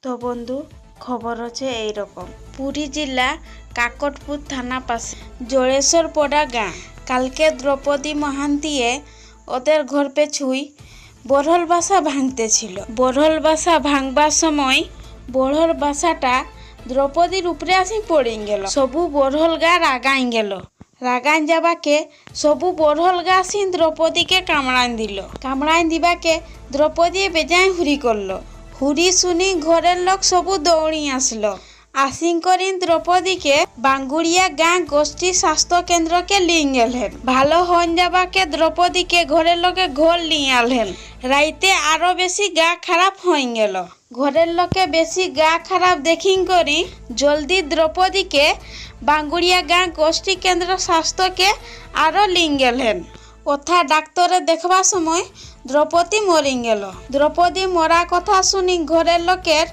তো বন্ধু খবর হচ্ছে এইরকম, পুরী জেলা কাকটপুর থানা পাশে জড়েশ্বর পড়া গাঁ। কালকে দ্রৌপদী মহান্তিয়ে ওদের ঘর পেছুই বড়হল বাসা ভাঙতেছিল। বড়হল বাসা ভাঙবার সময় বড়হল বাসাটা দ্রৌপদীর উপরে আসি পড়ে গেল। সবু বড়হল গা রাগাই গেল। রাগাইন যাবাকে সবু বড়হল গা আসি দ্রৌপদীকে কামড়াইন দিল। কামড়াইন দিবাকে দ্রৌপদী বেজায় হুরি করলো। হুরি শুনি ঘরের লোক সবু দৌড়ি আসলো। আসিং করিন দ্রৌপদীকে বাঙ্গুড়িয়া গাঁ গোষ্ঠী স্বাস্থ্য কেন্দ্রকে লিয়ে গেলেন। ভালো হন যাবাকে দ্রৌপদীকে ঘরের লোকে ঘর লিয়ে আনলেন। রাইতে আরো বেশি গা খারাপ হয়ে গেল। ঘরের লোকে বেশি গা খারাপ দেখিং করি জলদি দ্রৌপদীকে বাঙ্গুড়িয়া গাঁ গোষ্ঠী কেন্দ্র স্বাস্থ্যকে আরো লিয়ে গেলেন। ওথা ডাক্তারে দেখবার সময় দ্রৌপদী মরি গেল। দ্রৌপদী মরা কথা শুনি ঘরের লোকের